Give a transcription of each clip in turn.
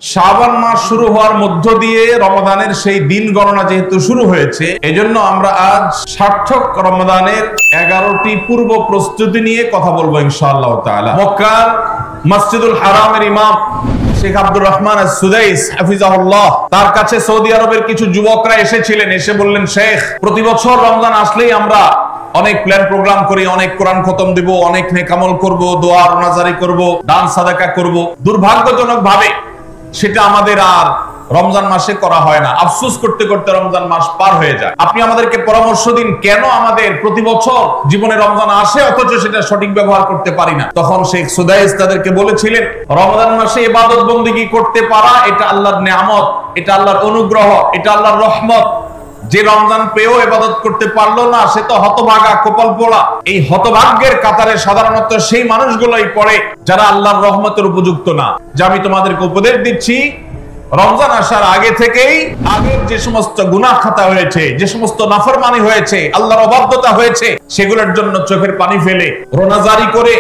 শাবান মাস শুরু হওয়ার মধ্য দিয়ে রমাদানের সেই দিন গণনা যেহেতু শুরু হয়েছে, এজন্য আমরা আজ সার্থক রমাদানের 11টি পূর্ব প্রস্তুতি নিয়ে কথা বলবো ইনশাআল্লাহ তাআলা। মক্কার মসজিদুল হারামের ইমাম শেখ আব্দুর রহমান আস-সুদাইস হাফিজাহুল্লাহ, তার কাছে সৌদি আরবের কিছু যুবকরা এসেছিলেন। এসে বললেন, শেখ, প্রতি বছর রমজান আসলেই আমরা অনেক প্ল্যান প্রোগ্রাম করি, অনেক কোরআন খতম দিব, অনেক নেক আমল করব, দোয়া নাজারি করব, দান সাদাকা করব। দুর্ভাগ্যজনক ভাবে সেটা আমাদের আর রমজান মাসে করা হয় না। আফসোস করতে করতে রমজান মাস পার হয়ে যায়। আপনি আমাদেরকে পরামর্শ দিন, কেন আমাদের প্রতি বছর জীবনে রমজান আসে অথচ সেটা সঠিক ব্যবহার করতে পারি না। তখন শেখ সুদাইস তাদেরকে বলেছিলেন, রমজান মাসে ইবাদত বন্দেগী করতে পারা এটা আল্লাহর নেয়ামত, এটা আল্লাহর অনুগ্রহ, এটা আল্লাহর রহমত। যে রমজান পেয়েও ইবাদত করতে পারলো না সে তো হতভাগা, কপাল পোড়া। এই হতভাগ্যের কাতারে সাধারণত সেই মানুষগুলোই পড়ে যারা আল্লাহর রহমতের উপযুক্ত না। যে আমি তোমাদেরকে উপদেশ দিচ্ছি, রমজান আসার আগে থেকেই আগের যে সমস্ত গুনাহ খাতা হয়েছে, যে সমস্ত নাফরমানি হয়েছে, আল্লাহর অবাধ্যতা হয়েছে, সেগুলোর জন্য চোখের পানি ফেলে রোনাজারি করে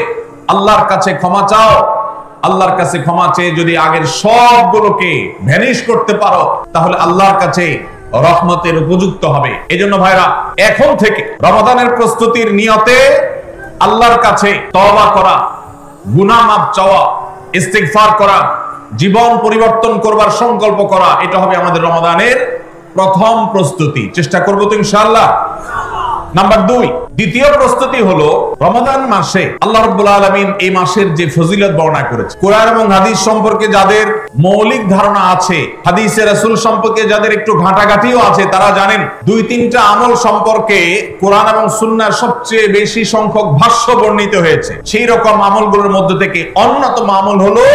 আল্লাহর কাছে ক্ষমা চাও। আল্লাহর কাছে ক্ষমা চেয়ে যদি আগের সবগুলোকে ভ্যানিশ করতে পারো, তাহলে আল্লাহর কাছে রহমতের উপযুক্ত হবে। এজন্য ভাইরা, এখন থেকে রমাদানের প্রস্তুতির নিয়তে আল্লাহর কাছে তওবা করা, গুনাহ মাফ চাওয়া, ইস্তিগফার করা, জীবন পরিবর্তন করবার সংকল্প করা, এটা হবে আমাদের রমাদানের প্রথম প্রস্তুতি। চেষ্টা করব তো ইনশাআল্লাহ। নাম্বার 2, দ্বিতীয় প্রস্তুতি হলো রমাদান মাসে আল্লাহ রাব্বুল আলামিন এই মাসের যে ফজিলত বর্ণনা করেছে, কোরআন এবং হাদিস সম্পর্কে যাদের মৌলিক ধারণা আছে, হাদিসে রাসূল সম্পর্কে যাদের একটু ঘাটাঘাটিও আছে, তারা জানেন 2-3টা আমল সম্পর্কে কোরআন এবং সুন্নাহর সবচেয়ে বেশি সংখ্যক ভাষ্য বর্ণিত হয়েছে। সেই রকম আমলগুলোর মধ্যে থেকে অন্যতম আমল হলো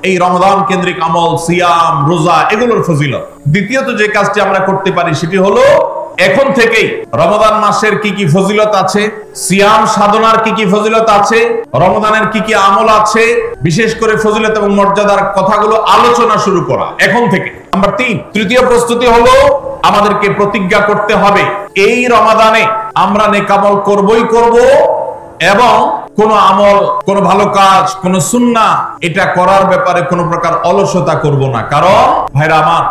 এই রমাদান কেন্দ্রিক আমল, সিয়াম, রোজা, এগুলোর ফজিলত। দ্বিতীয়ত যে কাজটি আমরা করতে পারি সেটি হলো এখন থেকেই রমাদান মাসের কি কি ফজিলত আছে, সিয়াম সাধনার কি কি ফজিলত আছে, রমাদানের কি কি আমল আছে, বিশেষ করে ফজিলত এবং মর্যাদার কথাগুলো আলোচনা শুরু করা এখন থেকে। নাম্বার 3, তৃতীয় প্রস্তুতি হলো আমাদেরকে প্রতিজ্ঞা করতে হবে এই রমাদানে আমরা নেক আমল করবই করব, এবং কোন আমল, কোন ভালো কাজ, কোন সুন্নাহ এটা করার ব্যাপারে কোন প্রকার অলসতা করব না। কারণ ভাইরা আমার,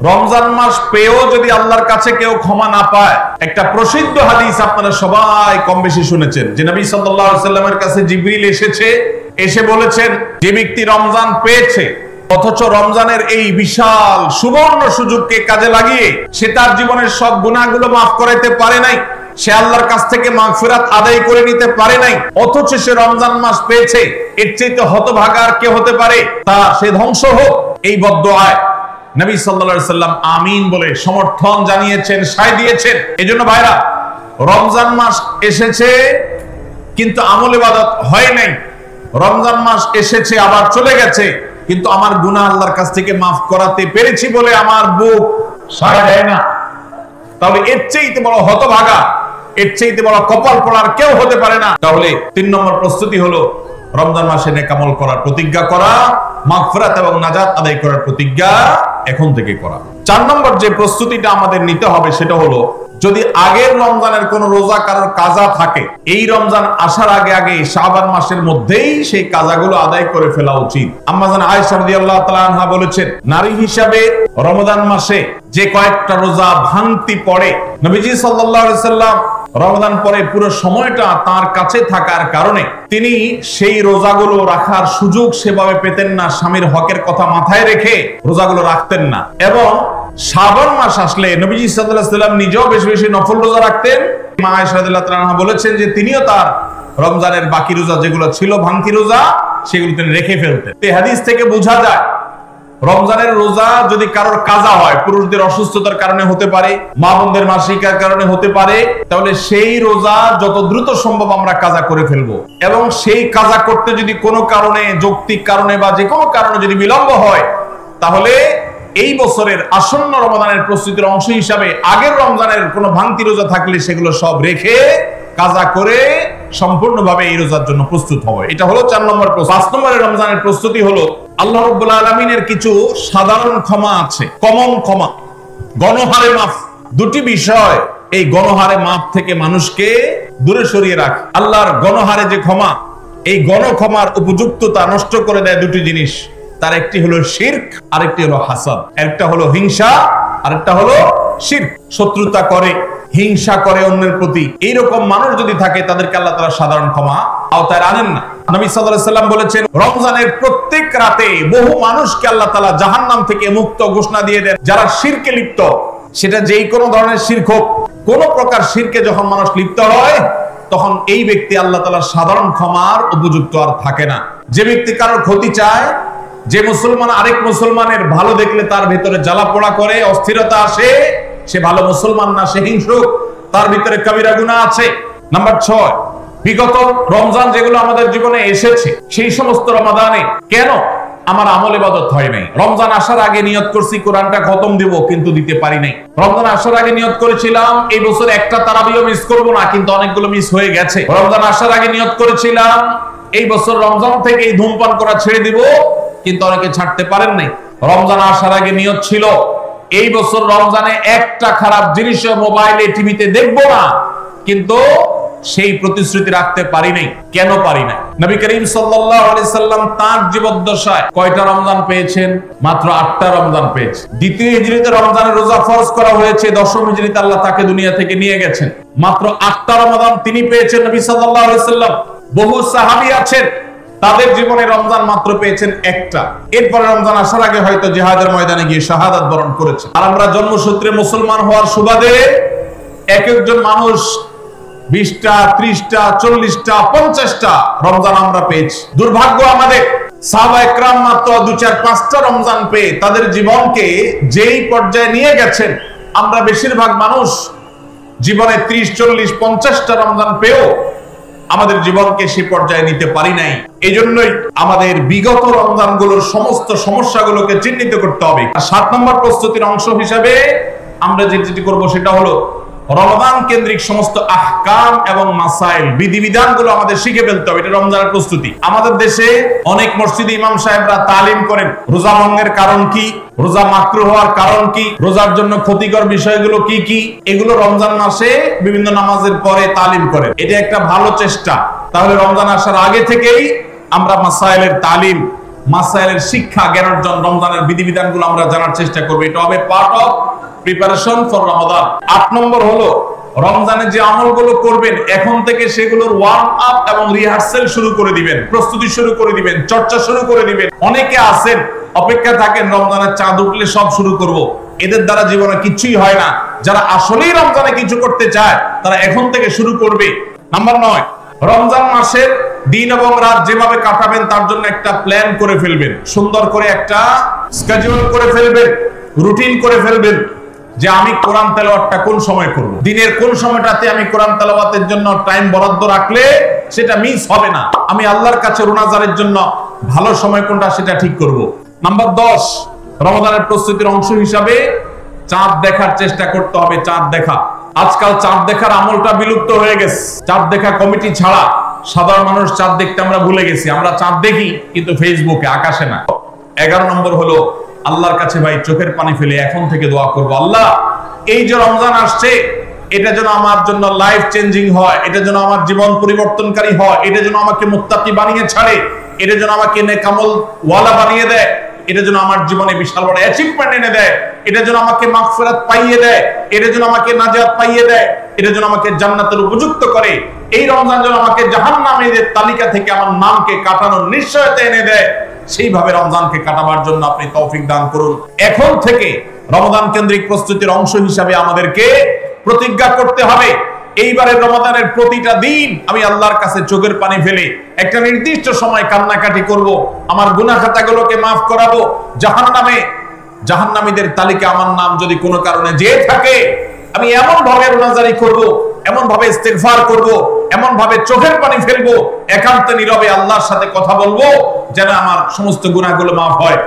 রমজান মাস পেয়েও যদি আল্লাহর কাছে কেউ ক্ষমা না পায়, একটা প্রসিদ্ধ হাদিস আপনারা সবাই কম বেশি শুনেছেন যে নবী সাল্লাল্লাহু আলাইহি ওয়াসাল্লামের কাছে জিবরিল এসে বলেছেন, যে ব্যক্তি রমজান পেয়েছে অথচ রমজানের এই বিশাল সুবর্ণ সুযোগকে কাজে লাগিয়ে সে তার জীবনের সব গুনাহগুলো মাফ করাইতে পারে নাই, সে আল্লাহর কাছ থেকে মাগফিরাত আদায় করে নিতে পারে নাই, অথচ সে রমজান মাস পেয়েছে, এর চাইতে হতভাগা আর কে হতে পারে? তা সে ধ্বংস হোক। এই বদদুআয় নবী সাল্লাল্লাহু আলাইহি ওয়াসাল্লাম আমিন বলে সমর্থন জানিয়েছেন, সায় দিয়েছেন। এজন্য ভাইরা, রমজান মাস এসেছে কিন্তু আমল ইবাদত হয় নাই, রমজান মাস এসেছে আবার চলে গেছে, কিন্তু আমার গুনাহ আল্লাহর কাছ থেকে মাফ করাতে পেরেছি বলে আমার বুক সায় দেয় না। তাহলে এর চাইতে বড় হতভাগা, এর চাইতে বড় কপাল পোড়ার কেউ হতে পারে না। তাহলে 3 নম্বর প্রস্তুতি হলো রমজান মাসে নেক আমল করার প্রতিজ্ঞা করা, মাগফিরাত এবং নাজাত আদায় করার প্রতিজ্ঞা এখন থেকে করা। 4 নম্বর যে প্রস্তুতিটা আমাদের নিতে হবে সেটা হলো, যদি আগের রমজানের কোন রোজা কারোর কাজা থাকে, এই রমজান আসার আগে শাবান মাসের মধ্যেই সেই কাজাগুলো আদায় করে ফেলা উচিত। আম্মা জান আয়েশা রাদিয়াল্লাহু তাআলা আনহা বলেছেন, নারী হিসাবে রমজান মাসে যে কয়েকটা রোজা ভাঙতি পড়ে, নবীজি সাল্লাল্লাহু আলাইহি ওয়াসাল্লাম রমজান পরে পুরো সময়টা তার কাছে থাকার কারণে তিনি সেই রোজাগুলো রাখার সুযোগ সেভাবে পেতেন না। স্বামীর হকের কথা মাথায় রেখে রোজাগুলো রাখতেন না। এবং শাবান মাস আসলে নবীজি সাল্লাল্লাহু আলাইহি ওয়াসাল্লাম নিজেও বেশি বেশি নফল রোজা রাখতেন। মা আয়েশা রাদিয়াল্লাহু তাআলা আনহা বলেছেন যে তিনিও তার রমজানের বাকি রোজা যেগুলো ছিল ভাঙতি রোজা, সেগুলো তিনি রেখে ফেলতেন। এই হাদিস থেকে বোঝা যায়, রমজানের রোজা যদি কারোর কাজা হয়, পুরুষদের অসুস্থতার কারণে হতে পারে, মা বোনদের মাসিকার কারণে হতে পারে, তাহলে সেই রোজা যত দ্রুত সম্ভব আমরা কাজা করে ফেলবো। এবং সেই কাজা করতে যদি কোনো কারণে, যৌক্তিক কারণে বা যে কোনো কারণে যদি বিলম্ব হয়, তাহলে এই বছরের আসন্ন রমাদানের প্রস্তুতির অংশ হিসাবে আগের রমজানের কোনো ভাঙতি রোজা থাকলে সেগুলো সব রেখে কাজা করে সম্পূর্ণভাবে এই রোজার জন্য প্রস্তুত হবে। এটা হলো 4 নম্বর। 5 নম্বরের রমজানের প্রস্তুতি হলো, আল্লাহ রাব্বুল আলামিনের কিছু সাধারণ ক্ষমা আছে, কমন ক্ষমা, গণহারে মাফ। 2টি বিষয় এই গণহারে মাফ থেকে মানুষকে দূরে সরিয়ে রাখে। আল্লাহর গণহারে যে ক্ষমা, এই গণক্ষমার উপযুক্ততা নষ্ট করে দেয় 2টি জিনিস। তার একটি হলো শিরক, আরেকটি হলো হাসাদ। একটা হলো হিংসা, আরেকটা হলো শিরক। শত্রুতা করে, হিংসা করে অন্যের প্রতি, এইরকম মানুষ যদি থাকে তাদেরকে আল্লাহ তাআলা সাধারণ ক্ষমা আওতায় আনেন না। নবী সাল্লাল্লাহু আলাইহি সাল্লাম বলেছেন, রমজানের প্রত্যেক রাতে বহু মানুষকে আল্লাহ তাআলা জাহান্নাম থেকে মুক্ত ঘোষণা দিয়ে দেন যারা শিরকে লিপ্ত। সেটা যেই কোনো ধরনের শিরক হোক, কোন প্রকার শিরকে যখন মানুষ লিপ্ত হয় তখন এই ব্যক্তি আল্লাহ তাআলার সাধারণ ক্ষমার উপযুক্ত আর থাকে না। যে ব্যক্তি কারোর ক্ষতি চায়, যে মুসলমান আরেক মুসলমানের ভালো দেখলে তার ভিতরে জ্বালা পোড়া করে, অস্থিরতা আসে, সে ভালো মুসলমান না, সে হিংসুক, তার ভিতরে কবিরা গুনাহ আছে। নাম্বার 6, বিগত রমজান যেগুলো আমাদের জীবনে এসেছে সেই সমস্ত রমাদানে কেন আমার আমল ইবাদত হয় নাই? রমজান আসার আগে নিয়ত করছি কোরআনটা খতম দিব, কিন্তু দিতে পারি নাই। রমজান আসার আগে নিয়ত করেছিলাম এই বছর একটা তারাবিও মিস করব না, কিন্তু অনেকগুলো মিস হয়ে গেছে। রমজান আসার আগে নিয়ত করেছিলাম এই বছর রমজান থেকে এই ধূমপান করা ছেড়ে দিব, কিন্তু অনেকে ছাড়তে পারেন নাই। রমজান আসার আগে নিয়ত ছিল এই বছর রমজানে একটা খারাপ জিনিসও মোবাইলে টিভিতে দেখবো না, কিন্তু সেই প্রতিশ্রুতি রাখতে পারি নাই। কেন পারি নাই? নবী করিম সাল্লাল্লাহু আলাইহি সাল্লাম তার জীবদ্দশায় কয়টা রমজান পেয়েছেন? মাত্র 8টা রমজান পেয়েছেন। দ্বিতীয় হিজরিতে রমজানের রোজা ফরজ করা হয়েছে, দশম হিজরিতে আল্লাহ তাকে দুনিয়া থেকে নিয়ে গেছেন। মাত্র 8টা রমজান তিনি পেয়েছেন নবী সাল্লাল্লাহু আলাইহি সাল্লাম। বহু সাহাবী আছেন তাদের জীবনে রমজান মাত্র পেয়েছেন একটা। এরপরে রমজান আসার আগে হয়তো জিহাদের ময়দানে গিয়ে শাহাদাত বরণ করেছে। আর আমরা জন্মসূত্রে মুসলমান হওয়ার সুবাদে এক একজন মানুষ 20টা, 30টা, 40টা, 50টা রমজান আমরা পেয়েছি। দুর্ভাগ্য আমাদের, সাহাবায়ে কেরাম মাত্র 2, 4, 5টা রমজান পেয়ে তাদের জীবনকে যেই পর্যায়ে নিয়ে গেছেন, আমরা বেশিরভাগ মানুষ জীবনে 30, 40, 50টা রমজান পেয়েও আমাদের জীবনকে সেই পর্যায়ে নিতে পারি নাই। এই জন্যই আমাদের বিগত রমজানগুলোর সমস্ত সমস্যাগুলোকে চিহ্নিত করতে হবে। আর 7 নম্বর প্রস্তুতির অংশ হিসেবে আমরা যেটি করব সেটা হলো রমজান কেন্দ্রিক সমস্ত আহকাম এবং মাসাইল, বিধিবিধানগুলো আমাদের শিখে ফেলতে হবে। এটা রমজানের প্রস্তুতি। আমাদের দেশে অনেক মসজিদে ইমাম সাহেবরা তালিম করেন রোজা ভঙ্গের কারণ কি, রোজা মাকরুহ হওয়ার কারণ কি, রোজার জন্য ক্ষতিকর বিষয়গুলো কি কি, এগুলো রমজান মাসে বিভিন্ন নামাজের পরে তালিম করেন। এটা একটা ভালো চেষ্টা। তাহলে রমজান আসার আগে থেকেই আমরা মাসাইলের তালিম, মাসাইলের শিক্ষা, জ্ঞান অর্জন, রমজানের বিধিবিধানগুলো আমরা জানার চেষ্টা করব। এটা হবে পার্ট অফ প্রিপারেশন ফর রমাদান। 8 নম্বর হলো রমজানে যে আমলগুলো করবেন এখন থেকে সেগুলোর ওয়ার্ম আপ এবং রিহার্সাল শুরু করে দিবেন, প্রস্তুতি শুরু করে দিবেন, চর্চা শুরু করে দিবেন। অনেকে আছেন অপেক্ষা থাকেন রমজানের চাঁদ উঠলে সব শুরু করব, এদের দ্বারা জীবনে কিছুই হয় না। যারা আসলেই রমজানে কিছু করতে চায় তারা এখন থেকে শুরু করবে। নাম্বার 9, রমজান মাসের দিন এবং রাত যেভাবে কাটাবেন তার জন্য একটা প্ল্যান করে ফেলবেন, সুন্দর করে একটা স্কেডিউল করে ফেলবেন, রুটিন করে ফেলবেন যে আমি কোরআন তেলাওয়াতটা কোন সময় করব, দিনের কোন সময়টাতে আমি কোরআন তেলাওয়াতের জন্য টাইম বরাদ্দ রাখলে সেটা মিস হবে না। আমি আল্লাহর কাছে রোনাজারের জন্য ভালো সময় কোনটা সেটা ঠিক করব। নাম্বার 10, রমজানের প্রস্তুতির অংশ হিসাবে চাঁদ দেখার চেষ্টা করতে হবে। চাঁদ দেখা, আজকাল চাঁদ দেখার আমলটা বিলুপ্ত হয়ে গেছে। চাঁদ দেখা কমিটি ছাড়া সাধারণ মানুষ চাঁদ দেখতে আমরা ভুলে গেছি। আমরা চাঁদ দেখি কিন্তু ফেসবুকে, আকাশে না। 11 নম্বর হলো আল্লাহর কাছে ভাই চোখের পানি ফেলে এখন থেকে দোয়া করব, আল্লাহ এই যে রমজান আসছে এটা যেন আমার জন্য লাইফ চেঞ্জিং হয়, এটা যেন আমার জীবন পরিবর্তনকারী হয়, এটা যেন আমাকে মুত্তাকি বানিয়ে ছাড়ে, এটা যেন আমাকে নেকামল ওয়ালা বানিয়ে দেয়, এটা যেন আমার জীবনে বিশাল বড় অ্যাচিভমেন্ট এনে দেয়, এটা যেন আমাকে মাগফিরাত পাইয়ে দেয়, এটা যেন আমাকে নাজাত পাইয়ে দেয়, এটা যেন আমাকে জান্নাতের উপযুক্ত করে। এই রমজান যেন আমাকে জাহান্নামীদের তালিকা থেকে আমার নামকে কাটানোর নিশ্চয়তা এনে দেয়। সেইভাবে রমজানকে কাটাবার জন্য আপনি তৌফিক দান করুন। এখন থেকে রমজান কেন্দ্রিক প্রস্তুতির অংশ হিসাবে আমাদেরকে প্রতিজ্ঞা করতে হবে এইবারের রমজানের প্রতিটা দিন আমি আল্লাহর কাছে চোখের পানি ফেলে একটা নির্দিষ্ট সময় কান্নাকাটি করব, আমার গুনাহ খাতাগুলোকে মাফ করাবো। জাহান্নামীদের তালিকা আমার নাম যদি কোনো কারণে যেয়ে থাকে আমি এমন ভাবে রোনাজারি করব, এমন ভাবে ইস্তেগফার করব, এমন ভাবে চোখের পানি ফেলবো, একান্তে নীরবে আল্লাহর সাথে কথা বলবো যেন আমার সমস্ত গুনাহগুলো মাফ হয়।